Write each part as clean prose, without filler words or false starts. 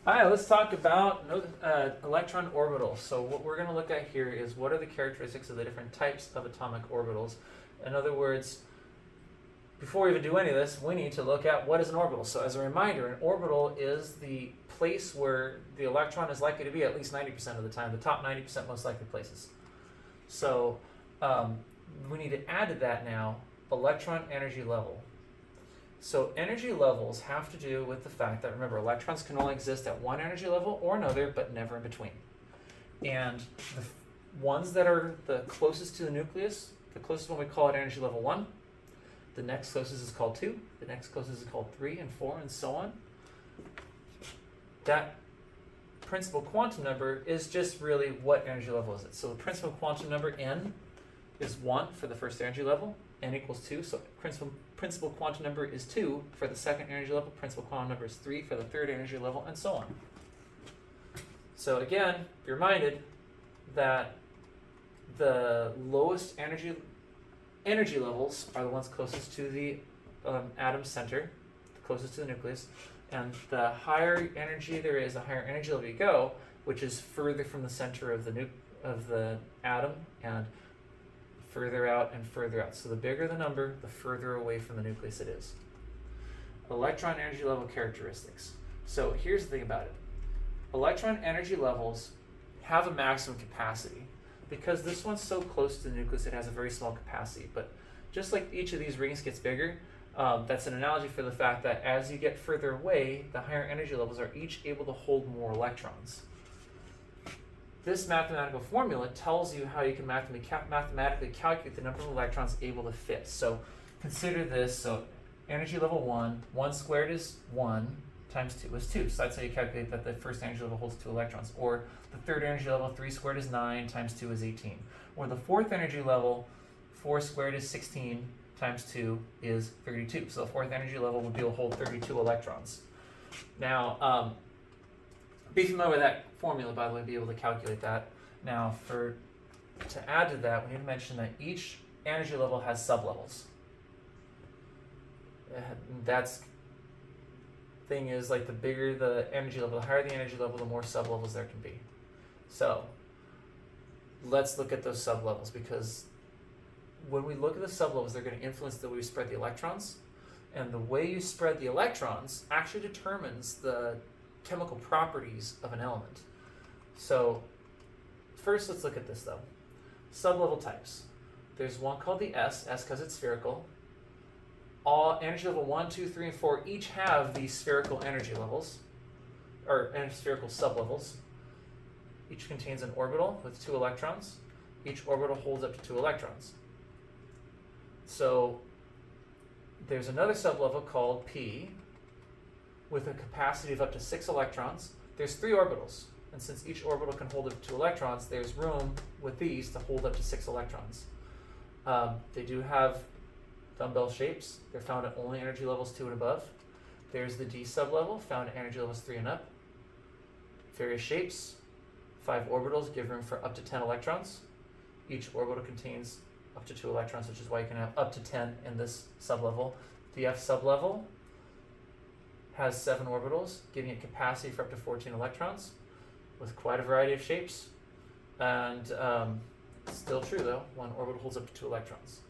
All right, let's talk about electron orbitals. So what we're going to look at here is what are the characteristics of the different types of atomic orbitals. In other words, before we even do any of this, we need to look at what is an orbital. So as a reminder, an orbital is the place where the electron is likely to be at least 90% of the time, the top 90% most likely places. So we need to add to that now electron energy level. So energy levels have to do with the fact that, remember, electrons can only exist at one energy level or another, but never in between. And the ones that are the closest to the nucleus, the closest one we call it energy level 1, the next closest is called 2, the next closest is called 3 and 4, and so on. That principal quantum number is just really what energy level is it. So the principal quantum number, n, is 1 for the first energy level, n equals 2, so principal quantum number is 2 for the second energy level, principal quantum number is 3 for the third energy level, and so on. So again, be reminded that the lowest energy levels are the ones closest to the atom center, closest to the nucleus, and the higher energy there is, the higher energy level you go, which is further from the center of the atom and further out and further out. So the bigger the number, the further away from the nucleus it is. Electron energy level characteristics. So here's the thing about it. Electron energy levels have a maximum capacity. Because this one's so close to the nucleus, it has a very small capacity. But just like each of these rings gets bigger, that's an analogy for the fact that as you get further away, the higher energy levels are each able to hold more electrons. This mathematical formula tells you how you can mathematically calculate the number of electrons able to fit. So consider this. So energy level 1 squared is 1 times 2 is 2. So that's how you calculate that the first energy level holds 2 electrons. Or the third energy level, 3 squared is 9 times 2 is 18. Or the fourth energy level, 4 squared is 16 times 2 is 32. So the fourth energy level would be able to hold 32 electrons. Now, be familiar with that formula, by the way, be able to calculate that. Now, to add to that, we need to mention that each energy level has sublevels. That's thing is, like, the bigger the energy level, the higher the energy level, the more sublevels there can be. So let's look at those sublevels, because when we look at the sublevels, they're going to influence the way we spread the electrons, and the way you spread the electrons actually determines the chemical properties of an element. So first, let's look at this though. Sublevel types. There's one called the S because it's spherical. All energy level 1, 2, 3, and 4 each have these spherical energy levels, or spherical sublevels. Each contains an orbital with 2 electrons. Each orbital holds up to 2 electrons. So there's another sublevel called P with a capacity of up to 6 electrons. There's 3 orbitals, and since each orbital can hold up to 2 electrons, there's room with these to hold up to 6 electrons. They do have dumbbell shapes. They're found at only energy levels 2 and above. There's the D sublevel, found at energy levels 3 and up. Various shapes. 5 orbitals give room for up to 10 electrons. Each orbital contains up to 2 electrons, which is why you can have up to 10 in this sublevel. The F sublevel has 7 orbitals, giving it capacity for up to 14 electrons, with quite a variety of shapes. And still true though, one orbital holds up to 2 electrons.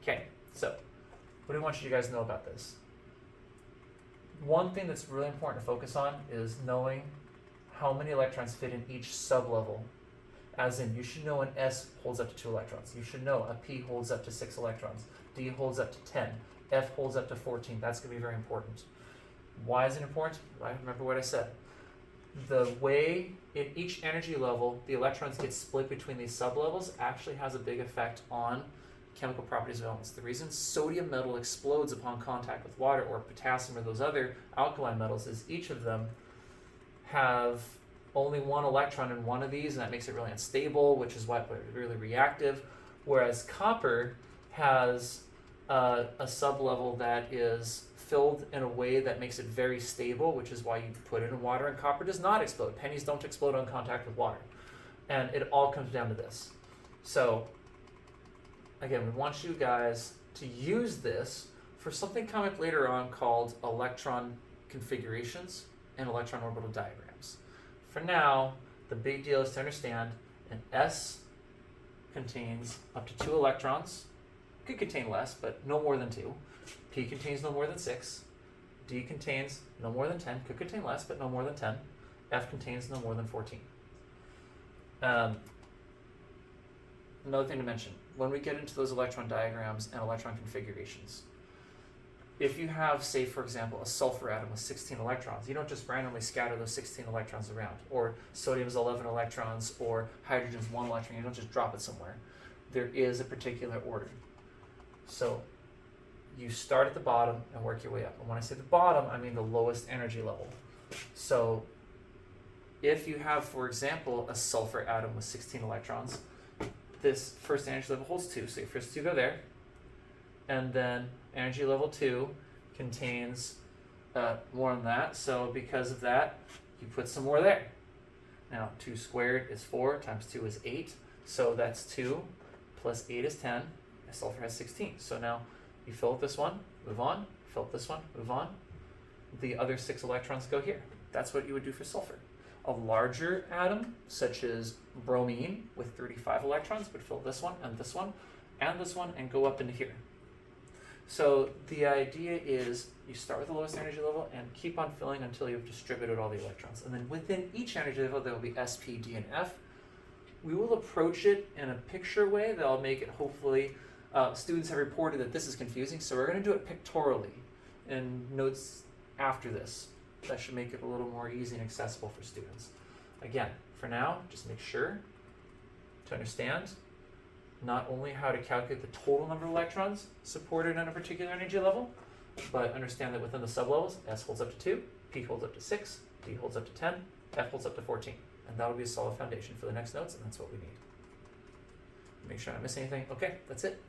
Okay, so what do I want you guys to know about this? One thing that's really important to focus on is knowing how many electrons fit in each sublevel. As in, you should know an S holds up to 2 electrons. You should know a P holds up to 6 electrons. D holds up to 10. F holds up to 14. That's going to be very important. Why is it important? I remember what I said. The way in each energy level the electrons get split between these sublevels actually has a big effect on chemical properties of elements. The reason sodium metal explodes upon contact with water, or potassium, or those other alkaline metals, is each of them have only 1 electron in one of these, and that makes it really unstable, which is why it's really reactive. Whereas copper has a sublevel that is filled in a way that makes it very stable, which is why you put it in water, and copper does not explode. Pennies don't explode on contact with water. And it all comes down to this. So again, we want you guys to use this for something coming up later on called electron configurations and electron orbital diagrams. For now, the big deal is to understand an S contains up to 2 electrons. Could contain less, but no more than 2. P contains no more than 6. D contains no more than 10. Could contain less, but no more than 10. F contains no more than 14. Another thing to mention, when we get into those electron diagrams and electron configurations, if you have, say, for example, a sulfur atom with 16 electrons, you don't just randomly scatter those 16 electrons around, or sodium's 11 electrons, or hydrogen's 1 electron, you don't just drop it somewhere. There is a particular order. So you start at the bottom and work your way up. And when I say the bottom, I mean the lowest energy level. So if you have, for example, a sulfur atom with 16 electrons, this first energy level holds 2. So your first 2 go there. And then energy level 2 contains more than that. So because of that, you put some more there. Now 2 squared is 4 times 2 is 8. So that's 2 plus 8 is 10. And sulfur has 16. So now you fill up this one, move on. Fill up this one, move on. The other 6 electrons go here. That's what you would do for sulfur. A larger atom, such as bromine with 35 electrons, would fill this one, and this one, and go up into here. So the idea is you start with the lowest energy level and keep on filling until you've distributed all the electrons. And then within each energy level, there will be S, P, D, and F. We will approach it in a picture way that'll make it hopefully, students have reported that this is confusing, so we're going to do it pictorially in notes after this. That should make it a little more easy and accessible for students. Again, for now, just make sure to understand not only how to calculate the total number of electrons supported in a particular energy level, but understand that within the sublevels, S holds up to 2, P holds up to 6, D holds up to 10, F holds up to 14. And that'll be a solid foundation for the next notes, and that's what we need. Make sure I don't miss anything. Okay, that's it.